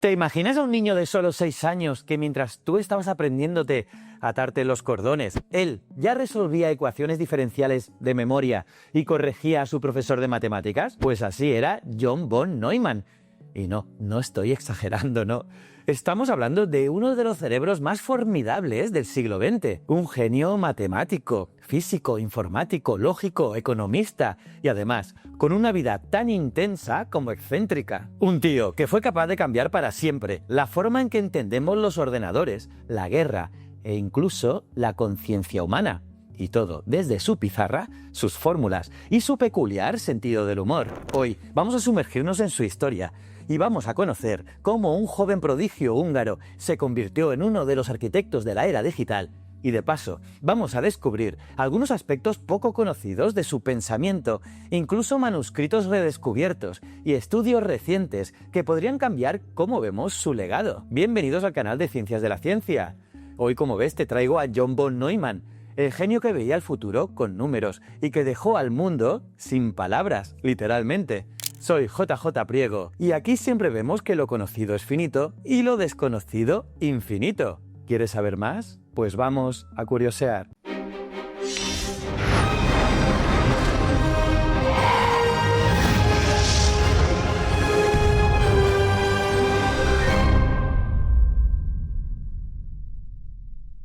¿Te imaginas a un niño de solo 6 años que mientras tú estabas aprendiéndote a atarte los cordones, él ya resolvía ecuaciones diferenciales de memoria y corregía a su profesor de matemáticas? Pues así era John von Neumann. Y no estoy exagerando, no. Estamos hablando de uno de los cerebros más formidables del siglo XX. Un genio matemático, físico, informático, lógico, economista y además con una vida tan intensa como excéntrica. Un tío que fue capaz de cambiar para siempre la forma en que entendemos los ordenadores, la guerra e incluso la conciencia humana. Y todo desde su pizarra, sus fórmulas y su peculiar sentido del humor. Hoy vamos a sumergirnos en su historia y vamos a conocer cómo un joven prodigio húngaro se convirtió en uno de los arquitectos de la era digital. Y de paso, vamos a descubrir algunos aspectos poco conocidos de su pensamiento, incluso manuscritos redescubiertos y estudios recientes que podrían cambiar cómo vemos su legado. Bienvenidos al canal de Ciencias de la Ciencia. Hoy, como ves, te traigo a John von Neumann, el genio que veía el futuro con números y que dejó al mundo sin palabras, literalmente. Soy JJ Priego y aquí siempre vemos que lo conocido es finito y lo desconocido infinito. ¿Quieres saber más? Pues vamos a curiosear.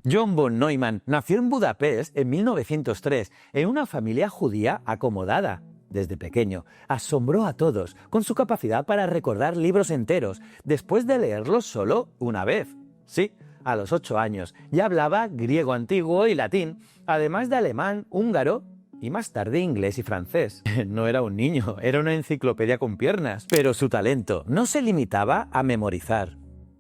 John von Neumann nació en Budapest en 1903 en una familia judía acomodada. Desde pequeño, asombró a todos con su capacidad para recordar libros enteros después de leerlos solo una vez. Sí, a los 8 años ya hablaba griego antiguo y latín, además de alemán, húngaro y más tarde inglés y francés. No era un niño, era una enciclopedia con piernas. Pero su talento no se limitaba a memorizar.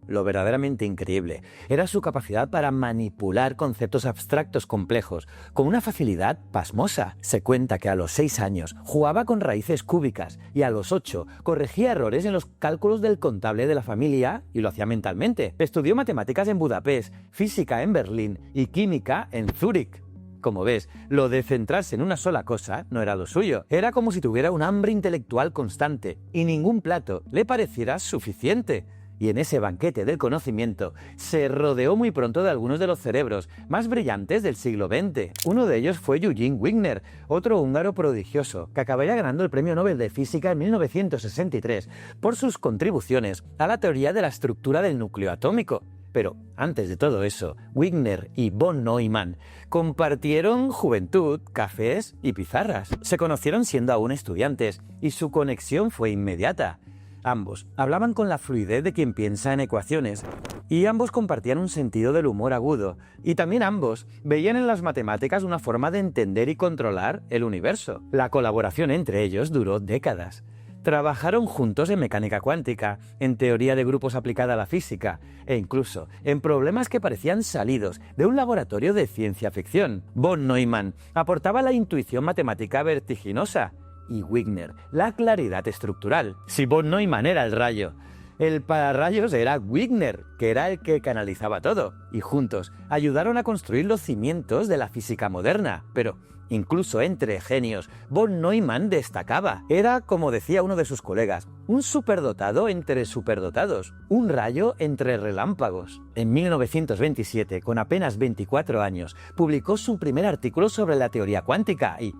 Lo verdaderamente increíble era su capacidad para manipular conceptos abstractos complejos con una facilidad pasmosa. Se cuenta que a los 6 años jugaba con raíces cúbicas y a los 8 corregía errores en los cálculos del contable de la familia y lo hacía mentalmente. Estudió matemáticas en Budapest, física en Berlín y química en Zúrich. Como ves, lo de centrarse en una sola cosa no era lo suyo. Era como si tuviera un hambre intelectual constante y ningún plato le pareciera suficiente. Y en ese banquete del conocimiento se rodeó muy pronto de algunos de los cerebros más brillantes del siglo XX. Uno de ellos fue Eugene Wigner, otro húngaro prodigioso, que acabaría ganando el Premio Nobel de Física en 1963 por sus contribuciones a la teoría de la estructura del núcleo atómico. Pero antes de todo eso, Wigner y von Neumann compartieron juventud, cafés y pizarras. Se conocieron siendo aún estudiantes y su conexión fue inmediata. Ambos hablaban con la fluidez de quien piensa en ecuaciones y ambos compartían un sentido del humor agudo y también ambos veían en las matemáticas una forma de entender y controlar el universo. La colaboración entre ellos duró décadas. Trabajaron juntos en mecánica cuántica, en teoría de grupos aplicada a la física e incluso en problemas que parecían salidos de un laboratorio de ciencia ficción. Von Neumann aportaba la intuición matemática vertiginosa y Wigner la claridad estructural. Si von Neumann era el rayo, el pararrayos era Wigner, que era el que canalizaba todo, y juntos ayudaron a construir los cimientos de la física moderna. Pero incluso entre genios, von Neumann destacaba. Era, como decía uno de sus colegas, un superdotado entre superdotados, un rayo entre relámpagos. En 1927, con apenas 24 años, publicó su primer artículo sobre la teoría cuántica y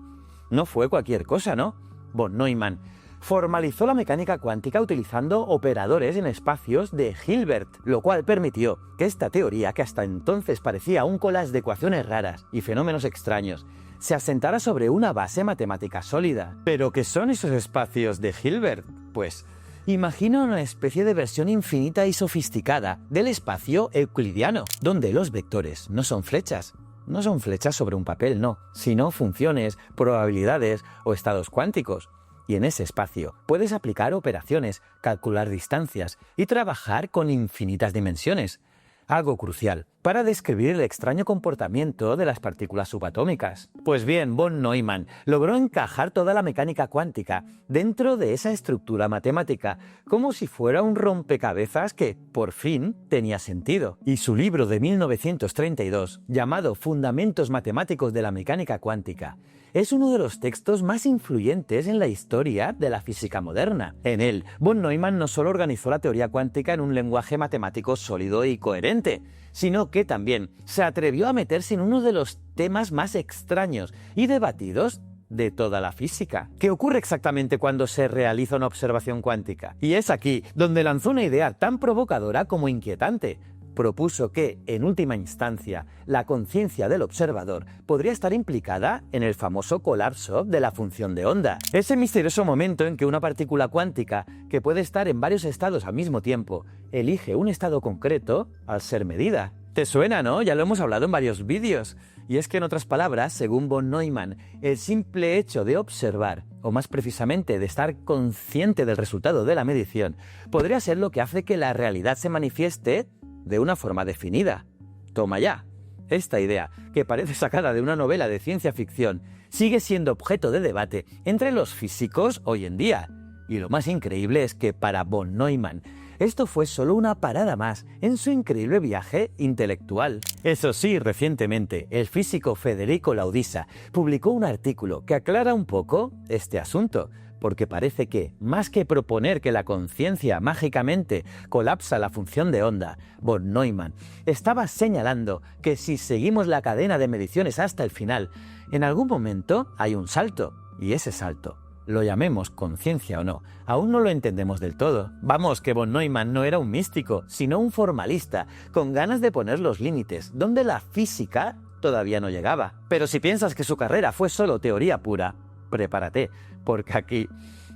no fue cualquier cosa, ¿no? Von Neumann formalizó la mecánica cuántica utilizando operadores en espacios de Hilbert, lo cual permitió que esta teoría, que hasta entonces parecía un collage de ecuaciones raras y fenómenos extraños, se asentara sobre una base matemática sólida. ¿Pero qué son esos espacios de Hilbert? Pues imagina una especie de versión infinita y sofisticada del espacio euclidiano, donde los vectores no son flechas. No son flechas sobre un papel, no, sino funciones, probabilidades o estados cuánticos. Y en ese espacio puedes aplicar operaciones, calcular distancias y trabajar con infinitas dimensiones. Algo crucial para describir el extraño comportamiento de las partículas subatómicas. Pues bien, von Neumann logró encajar toda la mecánica cuántica dentro de esa estructura matemática, como si fuera un rompecabezas que, por fin, tenía sentido. Y su libro de 1932, llamado Fundamentos Matemáticos de la Mecánica Cuántica, es uno de los textos más influyentes en la historia de la física moderna. En él, von Neumann no solo organizó la teoría cuántica en un lenguaje matemático sólido y coherente, sino que también se atrevió a meterse en uno de los temas más extraños y debatidos de toda la física. ¿Qué ocurre exactamente cuando se realiza una observación cuántica? Y es aquí donde lanzó una idea tan provocadora como inquietante. Propuso que, en última instancia, la conciencia del observador podría estar implicada en el famoso colapso de la función de onda. Ese misterioso momento en que una partícula cuántica, que puede estar en varios estados al mismo tiempo, elige un estado concreto al ser medida. ¿Te suena, no? Ya lo hemos hablado en varios vídeos. Y es que, en otras palabras, según von Neumann, el simple hecho de observar, o más precisamente de estar consciente del resultado de la medición, podría ser lo que hace que la realidad se manifieste de una forma definida. Toma ya. Esta idea, que parece sacada de una novela de ciencia ficción, sigue siendo objeto de debate entre los físicos hoy en día. Y lo más increíble es que para von Neumann, esto fue solo una parada más en su increíble viaje intelectual. Eso sí, recientemente, el físico Federico Laudisa publicó un artículo que aclara un poco este asunto, porque parece que, más que proponer que la conciencia mágicamente colapsa la función de onda, von Neumann estaba señalando que si seguimos la cadena de mediciones hasta el final, en algún momento hay un salto, y ese salto, lo llamemos conciencia o no, aún no lo entendemos del todo. Vamos, que von Neumann no era un místico, sino un formalista, con ganas de poner los límites, donde la física todavía no llegaba. Pero si piensas que su carrera fue solo teoría pura, prepárate, porque aquí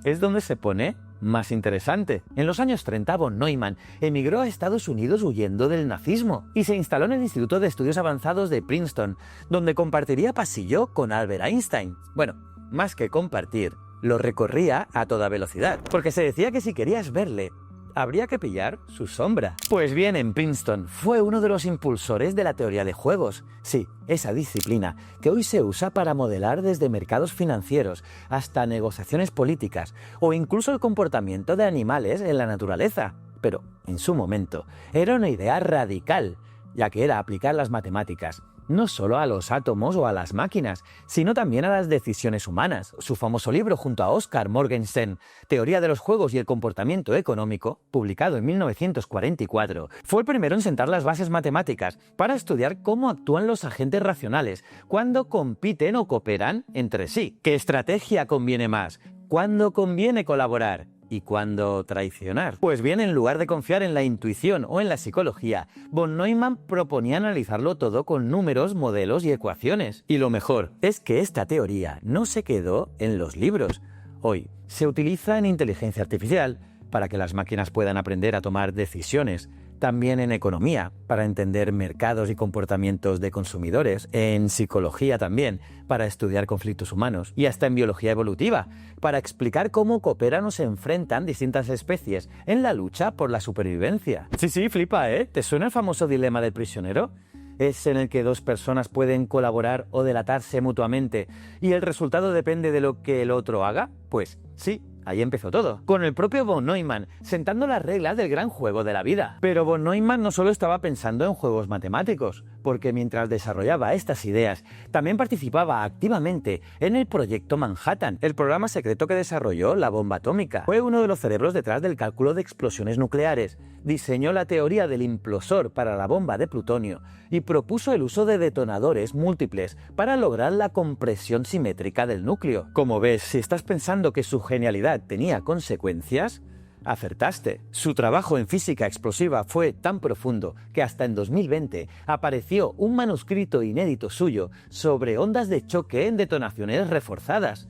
es donde se pone más interesante. En los años 30, von Neumann emigró a Estados Unidos huyendo del nazismo y se instaló en el Instituto de Estudios Avanzados de Princeton, donde compartiría pasillo con Albert Einstein. Bueno, más que compartir, lo recorría a toda velocidad, porque se decía que si querías verle, habría que pillar su sombra. Pues bien, en Princeton fue uno de los impulsores de la teoría de juegos. Sí, esa disciplina que hoy se usa para modelar desde mercados financieros hasta negociaciones políticas o incluso el comportamiento de animales en la naturaleza. Pero, en su momento, era una idea radical, ya que era aplicar las matemáticas no solo a los átomos o a las máquinas, sino también a las decisiones humanas. Su famoso libro junto a Oscar Morgenstern, Teoría de los juegos y el comportamiento económico, publicado en 1944, fue el primero en sentar las bases matemáticas para estudiar cómo actúan los agentes racionales cuando compiten o cooperan entre sí. ¿Qué estrategia conviene más? ¿Cuándo conviene colaborar? ¿Y cuándo traicionar? Pues bien, en lugar de confiar en la intuición o en la psicología, von Neumann proponía analizarlo todo con números, modelos y ecuaciones. Y lo mejor es que esta teoría no se quedó en los libros. Hoy se utiliza en inteligencia artificial para que las máquinas puedan aprender a tomar decisiones. También en economía, para entender mercados y comportamientos de consumidores, en psicología también, para estudiar conflictos humanos, y hasta en biología evolutiva, para explicar cómo cooperan o se enfrentan distintas especies en la lucha por la supervivencia. Sí, flipa, ¿eh? ¿Te suena el famoso dilema del prisionero? Es en el que dos personas pueden colaborar o delatarse mutuamente y el resultado depende de lo que el otro haga. Pues sí. Ahí empezó todo, con el propio von Neumann sentando las reglas del gran juego de la vida. Pero von Neumann no solo estaba pensando en juegos matemáticos, porque mientras desarrollaba estas ideas, también participaba activamente en el Proyecto Manhattan, el programa secreto que desarrolló la bomba atómica. Fue uno de los cerebros detrás del cálculo de explosiones nucleares, diseñó la teoría del implosor para la bomba de plutonio y propuso el uso de detonadores múltiples para lograr la compresión simétrica del núcleo. Como ves, si estás pensando que su genialidad tenía consecuencias, acertaste. Su trabajo en física explosiva fue tan profundo que hasta en 2020 apareció un manuscrito inédito suyo sobre ondas de choque en detonaciones reforzadas.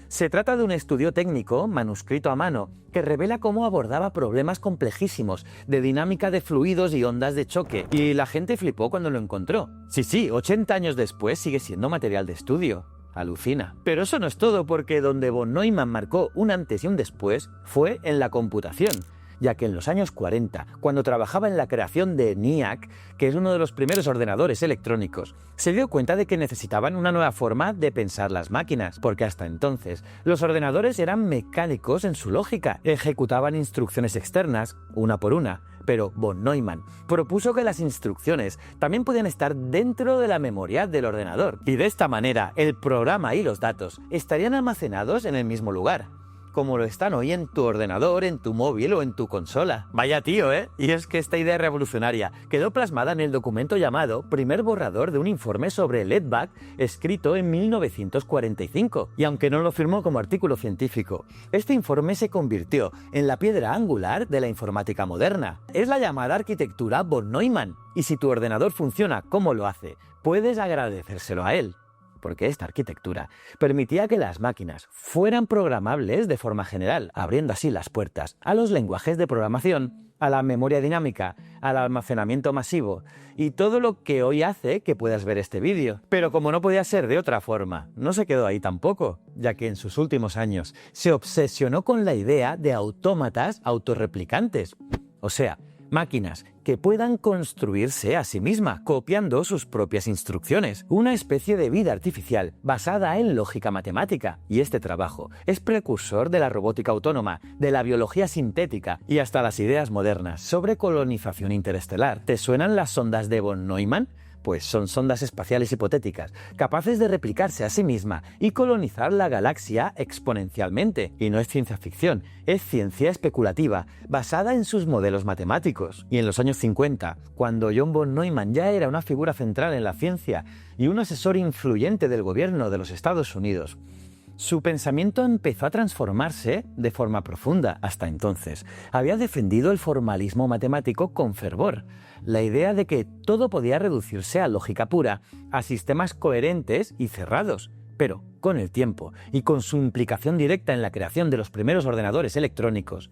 Se trata de un estudio técnico, manuscrito a mano, que revela cómo abordaba problemas complejísimos de dinámica de fluidos y ondas de choque, y la gente flipó cuando lo encontró. Sí, 80 años después sigue siendo material de estudio. Alucina. Pero eso no es todo, porque donde von Neumann marcó un antes y un después fue en la computación. ya que en los años 40, cuando trabajaba en la creación de ENIAC, que es uno de los primeros ordenadores electrónicos, se dio cuenta de que necesitaban una nueva forma de pensar las máquinas, porque hasta entonces los ordenadores eran mecánicos en su lógica, ejecutaban instrucciones externas, una por una, pero von Neumann propuso que las instrucciones también podían estar dentro de la memoria del ordenador, y de esta manera el programa y los datos estarían almacenados en el mismo lugar, como lo están hoy en tu ordenador, en tu móvil o en tu consola. Vaya tío, ¿eh? Y es que esta idea revolucionaria quedó plasmada en el documento llamado Primer borrador de un informe sobre el EDVAC, escrito en 1945. Y aunque no lo firmó como artículo científico, este informe se convirtió en la piedra angular de la informática moderna. Es la llamada arquitectura von Neumann. Y si tu ordenador funciona como lo hace, puedes agradecérselo a él, porque esta arquitectura permitía que las máquinas fueran programables de forma general, abriendo así las puertas a los lenguajes de programación, a la memoria dinámica, al almacenamiento masivo y todo lo que hoy hace que puedas ver este vídeo. Pero como no podía ser de otra forma, no se quedó ahí tampoco, ya que en sus últimos años se obsesionó con la idea de autómatas autorreplicantes, o sea, máquinas que puedan construirse a sí mismas, copiando sus propias instrucciones. Una especie de vida artificial basada en lógica matemática. Y este trabajo es precursor de la robótica autónoma, de la biología sintética y hasta las ideas modernas sobre colonización interestelar. ¿Te suenan las sondas de von Neumann? Pues son sondas espaciales hipotéticas, capaces de replicarse a sí misma y colonizar la galaxia exponencialmente. Y no es ciencia ficción, es ciencia especulativa, basada en sus modelos matemáticos. Y en los años 50, cuando John von Neumann ya era una figura central en la ciencia y un asesor influyente del gobierno de los Estados Unidos, su pensamiento empezó a transformarse de forma profunda. Hasta entonces, había defendido el formalismo matemático con fervor, la idea de que todo podía reducirse a lógica pura, a sistemas coherentes y cerrados. Pero, con el tiempo, y con su implicación directa en la creación de los primeros ordenadores electrónicos,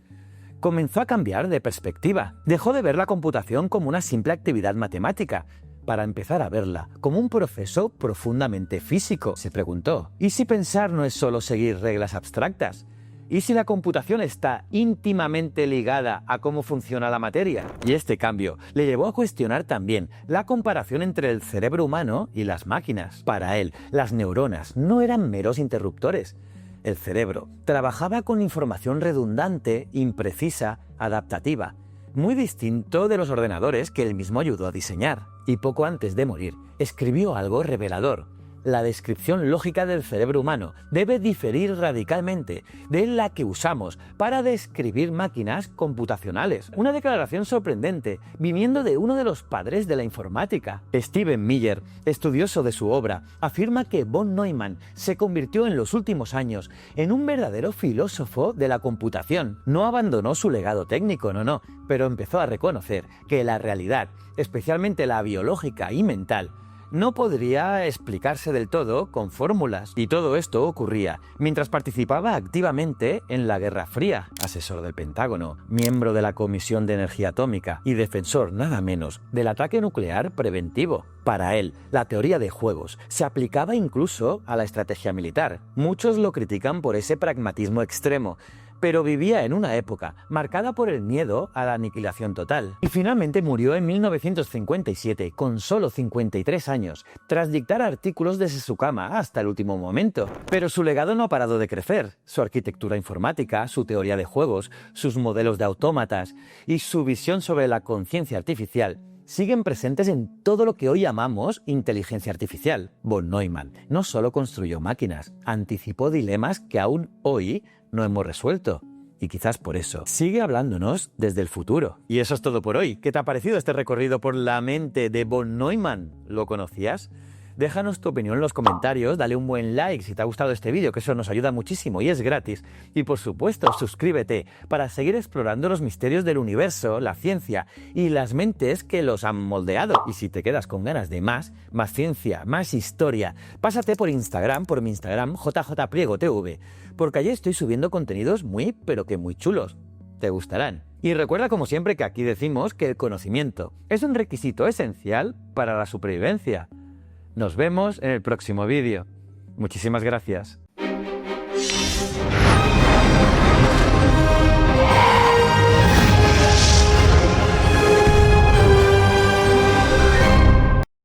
comenzó a cambiar de perspectiva. Dejó de ver la computación como una simple actividad matemática, para empezar a verla como un proceso profundamente físico. Se preguntó, ¿y si pensar no es solo seguir reglas abstractas? ¿Y si la computación está íntimamente ligada a cómo funciona la materia? Y este cambio le llevó a cuestionar también la comparación entre el cerebro humano y las máquinas. Para él, las neuronas no eran meros interruptores. El cerebro trabajaba con información redundante, imprecisa, adaptativa, muy distinto de los ordenadores que él mismo ayudó a diseñar. Y poco antes de morir, escribió algo revelador. La descripción lógica del cerebro humano debe diferir radicalmente de la que usamos para describir máquinas computacionales. Una declaración sorprendente, viniendo de uno de los padres de la informática. Steven Miller, estudioso de su obra, afirma que von Neumann se convirtió en los últimos años en un verdadero filósofo de la computación. No abandonó su legado técnico, no, pero empezó a reconocer que la realidad, especialmente la biológica y mental, no podría explicarse del todo con fórmulas. Y todo esto ocurría mientras participaba activamente en la Guerra Fría, asesor del Pentágono, miembro de la Comisión de Energía Atómica y defensor nada menos del ataque nuclear preventivo. Para él, la teoría de juegos se aplicaba incluso a la estrategia militar. Muchos lo critican por ese pragmatismo extremo, pero vivía en una época marcada por el miedo a la aniquilación total. Y finalmente murió en 1957, con solo 53 años, tras dictar artículos desde su cama hasta el último momento. Pero su legado no ha parado de crecer. Su arquitectura informática, su teoría de juegos, sus modelos de autómatas y su visión sobre la conciencia artificial siguen presentes en todo lo que hoy llamamos inteligencia artificial. Von Neumann no solo construyó máquinas, anticipó dilemas que aún hoy no hemos resuelto. Y quizás por eso sigue hablándonos desde el futuro. Y eso es todo por hoy. ¿Qué te ha parecido este recorrido por la mente de von Neumann? ¿Lo conocías? Déjanos tu opinión en los comentarios, dale un buen like si te ha gustado este vídeo, que eso nos ayuda muchísimo y es gratis. Y por supuesto, suscríbete para seguir explorando los misterios del universo, la ciencia y las mentes que los han moldeado. Y si te quedas con ganas de más ciencia, más historia, pásate por Instagram, por mi Instagram, JJPriegoTV, porque allí estoy subiendo contenidos muy chulos. Te gustarán. Y recuerda, como siempre, que aquí decimos que el conocimiento es un requisito esencial para la supervivencia. Nos vemos en el próximo vídeo. Muchísimas gracias.